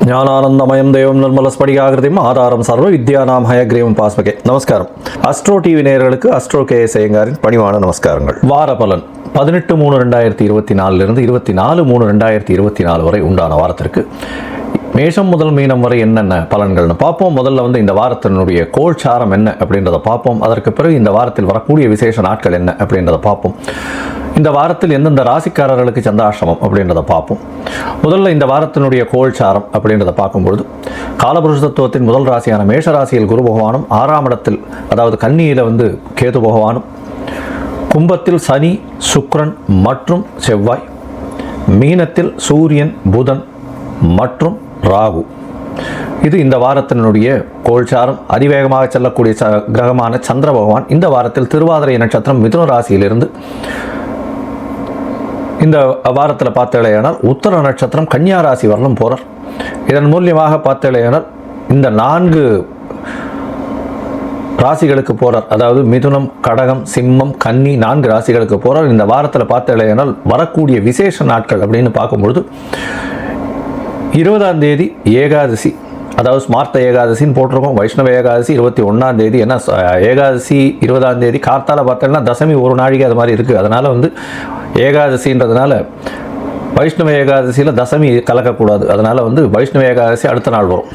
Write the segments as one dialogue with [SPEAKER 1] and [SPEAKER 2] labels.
[SPEAKER 1] ஞானானந்தமயம் தேவம் நிர்மலஸ்படிகாகிருதியும் ஆதாரம் சர்வ வித்யானாம் ஹயக்ரீவம் பாஸ்மகே. நமஸ்காரம். அஸ்ட்ரோ டிவி நேயர்களுக்கு அஸ்ட்ரோ கேஎஸ் ஐயங்காரின் பணிவான நமஸ்காரங்கள். வார பலன் 18/3/2024 இருந்து 24/3/2024 வரை உண்டான வாரத்திற்கு மேஷம் முதல் மீனம் வரை என்னென்ன பலன்கள்னு பார்ப்போம். முதல்ல இந்த வாரத்தினுடைய கோல்சாரம் என்ன அப்படின்றத பார்ப்போம். அதற்கு பிறகு இந்த வாரத்தில் வரக்கூடிய விசேஷ நாட்கள் என்ன அப்படின்றத பார்ப்போம். இந்த வாரத்தில் எந்தெந்த ராசிக்காரர்களுக்கு சந்திராஷ்டமம் அப்படின்றத பார்ப்போம். முதல்ல இந்த வாரத்தினுடைய கோல்சாரம் அப்படின்றத பார்க்கும்பொழுது காலபுருஷ தத்துவத்தின் முதல் ராசியான மேஷ ராசியில் குரு பகவானும், 6ஆம் இடத்தில் அதாவது கன்னியில் கேது பகவானும், கும்பத்தில் சனி, சுக்கிரன் மற்றும் செவ்வாய், மீனத்தில் சூரியன், புதன் மற்றும் ராகு. இது இந்த வாரத்தினுடைய கோல்சாரம். அதிவேகமாக செல்லக்கூடிய கிரகமான சந்திர பகவான் இந்த வாரத்தில் திருவாதிரை நட்சத்திரம் மிதுன ராசியிலிருந்து இந்த வாரத்தில் பார்த்தேனால் உத்தர நட்சத்திரம் கன்னியா ராசி வரலும் போகிறார். இதன் மூலியமாக பார்த்தேனால் இந்த 4 ராசிகளுக்கு போகிறார். அதாவது மிதுனம், கடகம், சிம்மம், கன்னி 4 ராசிகளுக்கு போகிறார். இந்த வாரத்தில் பார்த்தேனால் வரக்கூடிய விசேஷ நாட்கள் அப்படின்னு பார்க்கும்பொழுது 20ஆம் தேதி ஏகாதசி, அதாவது ஸ்மார்த்த ஏகாதசின்னு போட்டிருக்கோம். வைஷ்ணவ ஏகாதசி 21ஆம் தேதி. ஏன்னா ஏகாதசி 20ஆம் தேதி கார்த்தால பார்த்தோம்னா தசமி ஒரு நாழிகை அது மாதிரி இருக்குது. அதனால் ஏகாதசின்றதுனால வைஷ்ணவ ஏகாதசியில் தசமி கலக்கக்கூடாது. அதனால் வைஷ்ணவ ஏகாதசி அடுத்த நாள் வரும்.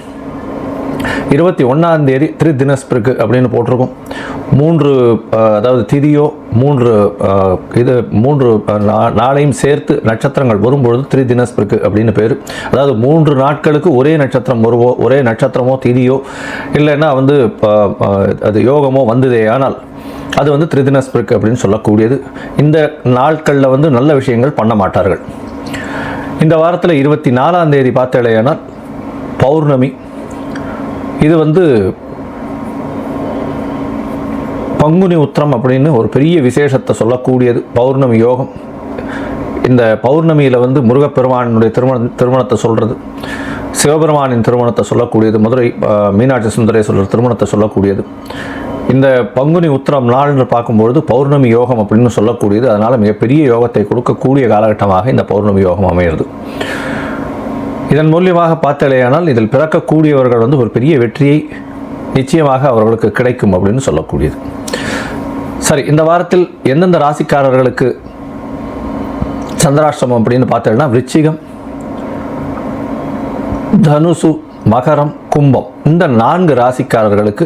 [SPEAKER 1] 21ஆம் தேதி திரிதினஸ்பிருக்கு அப்படின்னு போட்டிருக்கோம். 3 அதாவது திதியோ 3 நாளையும் சேர்த்து நட்சத்திரங்கள் வரும்பொழுது திரிதினஸ்பிருக்கு அப்படின்னு பேர். அதாவது 3 நாட்களுக்கு ஒரே நட்சத்திரம் ஒரே நட்சத்திரமோ திதியோ இல்லைன்னா அது யோகமோ வந்ததே ஆனால் அது திரிதினஸ்பிருக்கு அப்படின்னு சொல்லக்கூடியது. இந்த நாட்களில் நல்ல விஷயங்கள் பண்ண மாட்டார்கள். இந்த வாரத்தில் 24ஆம் தேதி பார்த்தேனால் பௌர்ணமி. இது பங்குனி உத்திரம் அப்படின்னு ஒரு பெரிய விசேஷத்தை சொல்லக்கூடியது. பௌர்ணமி யோகம். இந்த பௌர்ணமியில் முருகப்பெருமானுடைய திருமணத்தை சொல்கிறது, சிவபெருமானின் திருமணத்தை சொல்லக்கூடியது, மதுரை மீனாட்சி சுந்தரேஸ்வரர் திருமணத்தை சொல்லக்கூடியது. இந்த பங்குனி உத்திரம் நாள்னு பார்க்கும்பொழுது பௌர்ணமி யோகம் அப்படின்னு சொல்லக்கூடியது. அதனால் மிகப்பெரிய யோகத்தை கொடுக்கக்கூடிய காலகட்டமாக இந்த பௌர்ணமி யோகம் அமைகிறது. இதன் மூலியமாக பார்த்தேனால் இதில் பிறக்கக்கூடியவர்கள் ஒரு பெரிய வெற்றியை நிச்சயமாக அவர்களுக்கு கிடைக்கும் அப்படின்னு சொல்லக்கூடியது. சரி, இந்த வாரத்தில் எந்தெந்த ராசிக்காரர்களுக்கு சந்திராஷ்டமம் அப்படின்னு பார்த்தேன்னா விருச்சிகம், தனுசு, மகரம், கும்பம் இந்த 4 ராசிக்காரர்களுக்கு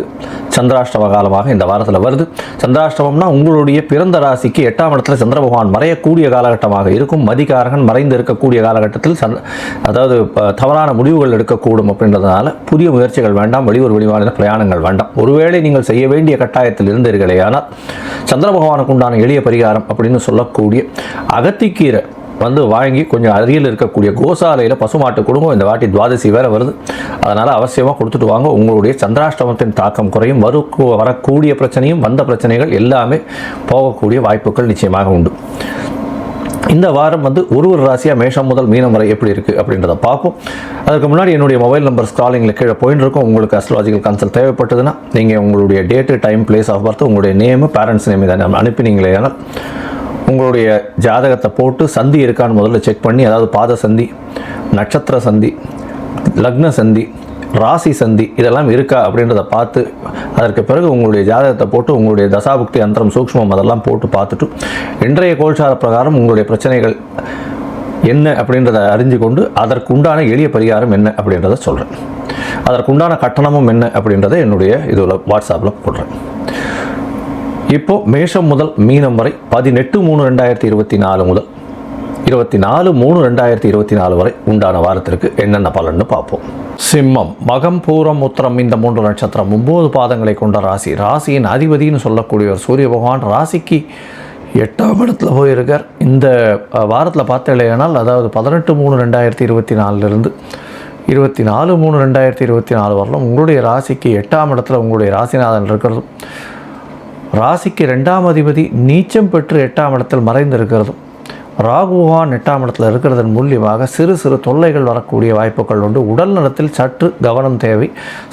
[SPEAKER 1] சந்திராஷ்டம காலமாக இந்த வாரத்தில் வருது. சந்திராஷ்டமம்னா உங்களுடைய பிறந்த ராசிக்கு 8ஆம் இடத்துல சந்திர பகவான் மறையக்கூடிய காலகட்டமாக இருக்கும். மதிகாரகன் மறைந்து இருக்கக்கூடிய காலகட்டத்தில் அதாவது தவறான முடிவுகள் எடுக்கக்கூடும். அப்படின்றதுனால புதிய முயற்சிகள் வேண்டாம், வெளியூர் வெளிமாநில பிரயாணங்கள் வேண்டாம். ஒருவேளை நீங்கள் செய்ய வேண்டிய கட்டாயத்தில் இருந்தீர்களே ஆனால் சந்திர பகவானுக்கு உண்டான எளிய பரிகாரம் அப்படின்னு சொல்லக்கூடிய அகத்திக்கீரை வாங்கி கொஞ்சம் அருகில் இருக்கக்கூடிய கோசாலையில் பசுமாட்டு கொடுங்க. இந்த வாட்டி துவாதசி வேறு வருது. அதனால் அவசியமாக கொடுத்துட்டு வாங்க. உங்களுடைய சந்திராஷ்டமத்தின் தாக்கம் குறையும். வரக்கூடிய பிரச்சனையும் வந்த பிரச்சனைகள் எல்லாமே போகக்கூடிய வாய்ப்புகள் நிச்சயமாக உண்டு. இந்த வாரம் ஒரு ராசியாக மேஷம் முதல் மீனம் வரை எப்படி இருக்குது அப்படின்றத பார்ப்போம். அதுக்கு முன்னாடி என்னுடைய மொபைல் நம்பர் ஸ்க்ராலிங்கில் கீழே போயின்னு இருக்கும். உங்களுக்கு அஸ்ட்ராலஜிக்கல் கன்சல்ட் தேவைப்பட்டதுன்னா நீங்கள் உங்களுடைய date, time, place of birth, உங்களுடைய நேமு, பேரண்ட்ஸ் நேம் இதை அனுப்பினீங்களே ஆனால் உங்களுடைய ஜாதகத்தை போட்டு சந்தி இருக்கான்னு முதல்ல செக் பண்ணி, அதாவது பாத சந்தி, நட்சத்திர சந்தி, லக்ன சந்தி, ராசி சந்தி இதெல்லாம் இருக்கா அப்படின்றத பார்த்து அதற்கு பிறகு உங்களுடைய ஜாதகத்தை போட்டு உங்களுடைய தசாபுக்தி அந்தரம் சூக்ஷ்மம் அதெல்லாம் போட்டு பார்த்துட்டு இன்றைய கோல்சார பிரகாரம் உங்களுடைய பிரச்சனைகள் என்ன அப்படின்றத அறிஞ்சு கொண்டு அதற்குண்டான எளிய பரிகாரம் என்ன அப்படின்றத சொல்கிறேன். அதற்குண்டான கட்டணமும் என்ன அப்படின்றத என்னுடைய இதில் வாட்ஸ்அப்பில் போடுறேன். இப்போது மேஷம் முதல் மீனம் வரை 18/3/2024 முதல் 24/3/2024 வரை உண்டான வாரத்திற்கு என்னென்ன பலன்னு பார்ப்போம். சிம்மம், மகம், பூரம், உத்திரம் இந்த 3 நட்சத்திரம் 9 பாதங்களை கொண்ட ராசி. ராசியின் அதிபதினு சொல்லக்கூடியவர் சூரிய பகவான் ராசிக்கு 8ஆம் இடத்துல போயிருக்கார். இந்த வாரத்தில் பார்த்தேனால் அதாவது 18/3/2024 24/3/2024 வரலாம் உங்களுடைய ராசிக்கு 8ஆம் இடத்துல உங்களுடைய ராசிநாதன் இருக்கிறது. ராசிக்கு 2ஆம் அதிபதி நீச்சம் பெற்று 8ஆம் இடத்தில் மறைந்திருக்கிறதும், ராகு பகவான் 8ஆம் இடத்துல இருக்கிறதன் மூலியமாக சிறு சிறு தொல்லைகள் வரக்கூடிய வாய்ப்புகள் உண்டு. உடல் நலத்தில் சற்று கவனம் தேவை.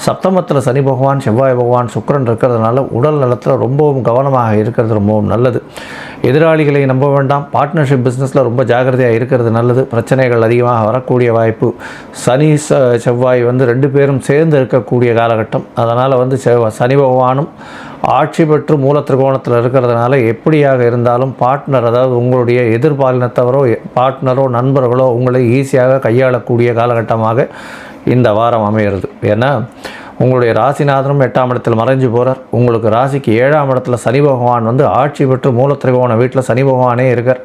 [SPEAKER 1] சப்தமத்தில் சனி பகவான், செவ்வாய் பகவான், சுக்கிரன் இருக்கிறதுனால உடல் நலத்தில் ரொம்பவும் கவனமாக இருக்கிறது ரொம்பவும் நல்லது. எதிராளிகளை நம்ப வேண்டாம். பார்ட்னர்ஷிப் பிஸ்னஸில் ரொம்ப ஜாகிரதையாக இருக்கிறது நல்லது. பிரச்சனைகள் அதிகமாக வரக்கூடிய வாய்ப்பு. சனி செவ்வாய் வந்து 2 பேரும் சேர்ந்து இருக்கக்கூடிய காலகட்டம். அதனால் வந்து சனி பகவானும் ஆட்சி பெற்று மூல திரிகோணத்தில் இருக்கிறதுனால எப்படியாக இருந்தாலும் பார்ட்னர், அதாவது உங்களுடைய எதிர்பாலினத்தவரோ பார்ட்னரோ நண்பர்களோ உங்களை ஈஸியாக கையாளக்கூடிய காலகட்டமாக இந்த வாரம் அமைகிறது. ஏன்னா உங்களுடைய ராசிநாதனும் 8ஆம் இடத்தில் மறைஞ்சு போகிறார். உங்களுக்கு ராசிக்கு 7ஆம் இடத்துல சனி பகவான் வந்து ஆட்சி பெற்று மூல திரிகோண வீட்டில் சனி பகவானே இருக்கார்.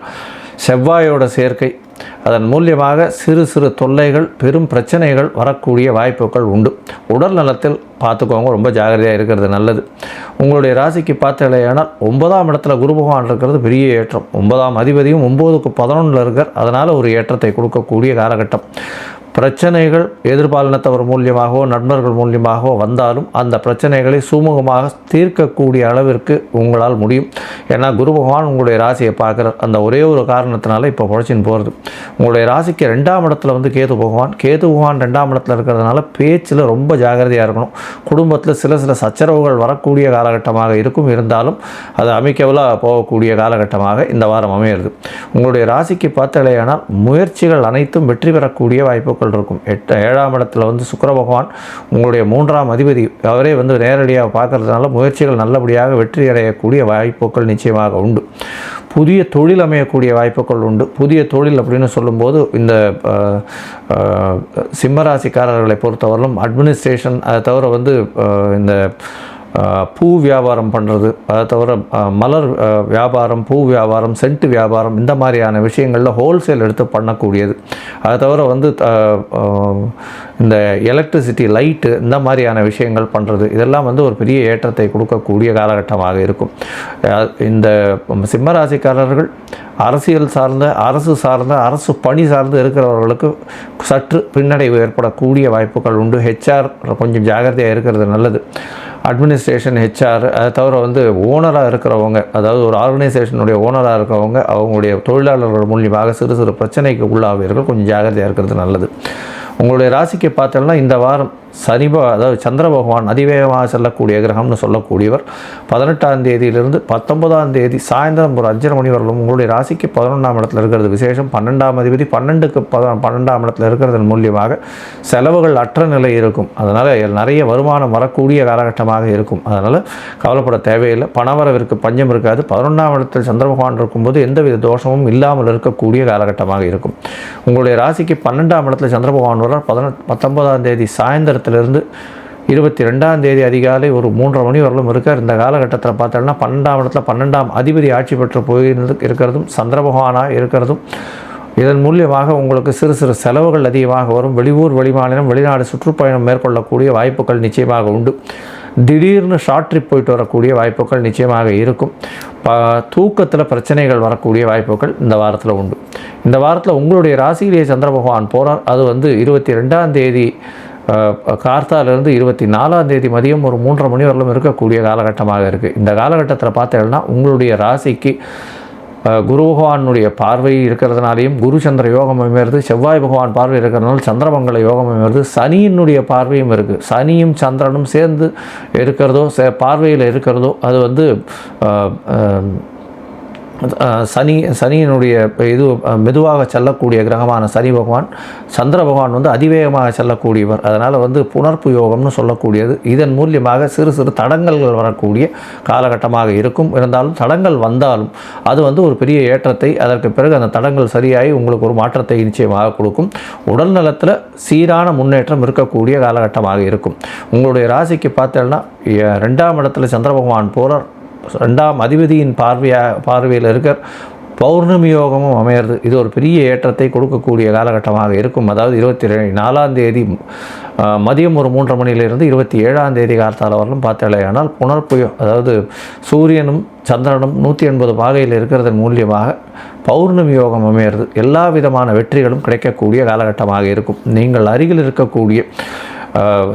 [SPEAKER 1] செவ்வாயோட சேர்க்கை, அதன் மூலியமாக சிறு சிறு தொல்லைகள், பெரும் பிரச்சனைகள் வரக்கூடிய வாய்ப்புகள் உண்டு. உடல் நலத்தில் பார்த்துக்கோங்க, ரொம்ப ஜாகிரதையாக இருக்கிறது நல்லது. உங்களுடைய ராசிக்கு பார்த்தலையானால் 9ஆம் இடத்துல குரு பகவான் இருக்கிறது பெரிய ஏற்றம். 9ஆம் அதிபதியும் 9க்கு 11 இருக்கார். அதனால் ஒரு ஏற்றத்தை கொடுக்கக்கூடிய காலகட்டம். பிரச்சனைகள் எதிர்பாலினத்தவர் மூலியமாகவோ நண்பர்கள் மூலியமாகவோ வந்தாலும் அந்த பிரச்சனைகளை சுமூகமாக தீர்க்கக்கூடிய அளவிற்கு உங்களால் முடியும். ஏன்னா குரு பகவான் உங்களுடைய ராசியை பார்க்குறார். அந்த ஒரே ஒரு காரணத்தினால இப்போ குழச்சின்னு போகிறது. உங்களுடைய ராசிக்கு 2ஆம் இடத்துல வந்து கேது பகவான் 2ஆம் இடத்துல இருக்கிறதுனால பேச்சில் ரொம்ப ஜாகிரதையாக இருக்கணும். குடும்பத்தில் சில சில சச்சரவுகள் வரக்கூடிய காலகட்டமாக இருக்கும். இருந்தாலும் அது அமைக்கவலாக போகக்கூடிய காலகட்டமாக இந்த வாரம் அமையிறது. உங்களுடைய ராசிக்கு பார்த்தலையானால் முயற்சிகள் அனைத்தும் வெற்றி பெறக்கூடிய வாய்ப்புகள் இருக்கும். 7ஆம் இடத்துல வந்து சுக்கிர பகவான் உங்களுடைய 3ஆம் அதிபதி, அவரே வந்து நேரடியாக பார்க்கறதுனால முயற்சிகள் நல்லபடியாக வெற்றி அடையக்கூடிய வாய்ப்புகள் நிச்சயமாக உண்டு. புதிய தொழில் அமையக்கூடிய வாய்ப்புகள் உண்டு. புதிய தொழில் அப்படின்னு சொல்லும்போது இந்த சிம்மராசிக்காரர்களை பொறுத்தவரையிலும் அட்மினிஸ்ட்ரேஷன், அதை தவிர வந்து இந்த பூ வியாபாரம் பண்ணுறது, அதை தவிர மலர் வியாபாரம், பூ வியாபாரம், சென்ட் வியாபாரம், இந்த மாதிரியான விஷயங்களில் ஹோல்சேல் எடுத்து பண்ணக்கூடியது. அதை தவிர வந்து இந்த எலக்ட்ரிசிட்டி லைட்டு, இந்த மாதிரியான விஷயங்கள் பண்ணுறது, இதெல்லாம் வந்து ஒரு பெரிய ஏற்றத்தை கொடுக்கக்கூடிய காலகட்டமாக இருக்கும். இந்த சிம்மராசிக்காரர்கள் அரசியல் சார்ந்த, அரசு பணி சார்ந்து இருக்கிறவர்களுக்கு சற்று பின்னடைவு ஏற்படக்கூடிய வாய்ப்புகள் உண்டு. ஹெச்ஆர் கொஞ்சம் ஜாகிரதையாக இருக்கிறது நல்லது. அட்மினிஸ்ட்ரேஷன், ஹெச்ஆர், அதை தவிர வந்து ஓனராக இருக்கிறவங்க, அதாவது ஒரு ஆர்கனைசேஷனுடைய ஓனராக இருக்கிறவங்க, அவங்களுடைய தொழிலாளர்கள் மூலியமாக சிறு சிறு பிரச்சனைக்கு உள்ளாவீர்கள். கொஞ்சம் ஜாகிரதையாக இருக்கிறது நல்லது. உங்களுடைய ராசிக்கு பார்த்தோம்னா இந்த வாரம் அதாவது சந்திர பகவான் அதிவேகமாக செல்லக்கூடிய கிரகம்னு சொல்லக்கூடியவர் 18ஆம் தேதியிலிருந்து 19ஆம் தேதி சாயந்தரம் ஒரு 5:30 மணி வரலும் உங்களுடைய ராசிக்கு 11ஆம் இடத்துல இருக்கிறது விசேஷம். 12ஆம் அதிபதி 12க்கு 12ஆம் இடத்துல இருக்கிறதன் மூலியமாக செலவுகள் அற்ற நிலை இருக்கும். அதனால் நிறைய வருமானம் வரக்கூடிய காலகட்டமாக இருக்கும். அதனால் கவலைப்பட தேவையில்லை. பணவரவிற்கு பஞ்சம் இருக்காது. 11ஆம் இடத்தில் சந்திர பகவான் இருக்கும்போது எந்தவித தோஷமும் இல்லாமல் இருக்கக்கூடிய காலகட்டமாக இருக்கும். உங்களுடைய ராசிக்கு 12ஆம் இடத்துல சந்திர பகவான் வர 19ஆம் தேதி சாயந்தரத்திலிருந்து 22ஆம் தேதி அதிகாலை ஒரு 3:30 மணி வரலும் இருக்கார். இந்த காலகட்டத்தில் பார்த்தோம்னா 12ஆம் இடத்துல 12ஆம் அதிபதி ஆட்சி பெற்று இருக்கிறதும் சந்திர பகவானாக இருக்கிறதும் இதன் மூலியமாக உங்களுக்கு சிறு சிறு செலவுகள் அதிகமாக வரும். வெளியூர், வெளிமாநிலம், வெளிநாடு சுற்றுப்பயணம் மேற்கொள்ளக்கூடிய வாய்ப்புகள் நிச்சயமாக உண்டு. திடீர்னு ஷார்ட் ட்ரிப் போயிட்டு வரக்கூடிய வாய்ப்புகள் நிச்சயமாக இருக்கும். தூக்கத்தில் பிரச்சனைகள் வரக்கூடிய வாய்ப்புகள் இந்த வாரத்தில் உண்டு. இந்த வாரத்தில் உங்களுடைய ராசியிலேயே சந்திர பகவான் போகிறார். அது வந்து 22ஆம் தேதி கார்த்தாலிருந்து 24ஆம் தேதி மதியம் ஒரு 3:30 மணி வரலும் இருக்கக்கூடிய காலகட்டமாக இருக்குது. இந்த காலகட்டத்தில் பார்த்தீங்கன்னா உங்களுடைய ராசிக்கு குரு பகவானுடைய பார்வை இருக்கிறதுனாலையும் குரு சந்திர யோகம் அமைகிறது. செவ்வாய் பகவான் பார்வை இருக்கிறதுனால சந்திரமங்கல யோகம் அமைகிறது. சனியினுடைய பார்வையும் இருக்குது. சனியும் சந்திரனும் சேர்ந்து பார்வையில் இருக்கிறதோ அது வந்து சனியினுடைய இது மெதுவாக செல்லக்கூடிய கிரகமான சனி பகவான், சந்திர பகவான் வந்து அதிவேகமாக செல்லக்கூடியவர். அதனால் வந்து புணர்ப்பு யோகம்னு சொல்லக்கூடியது. இதன் மூலியமாக சிறு சிறு தடங்கல்கள் வரக்கூடிய காலகட்டமாக இருக்கும். இருந்தாலும் தடங்கள் வந்தாலும் அது வந்து ஒரு பெரிய ஏற்றத்தை, அதற்கு பிறகு அந்த தடங்கள் சரியாகி உங்களுக்கு ஒரு மாற்றத்தை நிச்சயமாக கொடுக்கும். உடல் நலத்தில் சீரான முன்னேற்றம் இருக்கக்கூடிய காலகட்டமாக இருக்கும். உங்களுடைய ராசிக்கு பார்த்தோம்னா 2ஆம் இடத்துல சந்திர பகவான் போகிறார். 2ஆம் அதிபதியின் பார்வையில் இருக்கிற பௌர்ணமி யோகமும் அமையிறது. இது ஒரு பெரிய ஏற்றத்தை கொடுக்கக்கூடிய காலகட்டமாக இருக்கும். அதாவது 24ஆம் தேதி மதியம் ஒரு 3:30 மணியிலிருந்து 27ஆம் தேதி காலத்தால் வரலும் பார்த்தாலேயானால் புனர்ப்பு, அதாவது சூரியனும் சந்திரனும் 180 பாகையில் இருக்கிறதன் மூலியமாக பௌர்ணமி யோகம் அமையிறது. எல்லா விதமான வெற்றிகளும் கிடைக்கக்கூடிய காலகட்டமாக இருக்கும். நீங்கள் அருகில் இருக்கக்கூடிய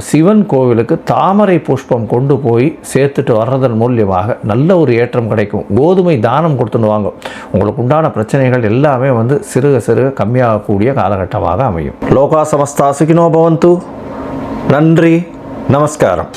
[SPEAKER 1] சிவன் கோவிலுக்கு தாமரை புஷ்பம் கொண்டு போய் சேர்த்துட்டு வர்றதன் மூலியமாக நல்ல ஒரு ஏற்றம் கிடைக்கும். கோதுமை தானம் கொடுத்துன்னு வாங்க, உங்களுக்கு உண்டான பிரச்சனைகள் எல்லாமே வந்து சிறுக சிறுக கம்மியாகக்கூடிய காலகட்டமாக அமையும். லோகா சமஸ்தா சுகினோ பவந்து. நன்றி, நமஸ்காரம்.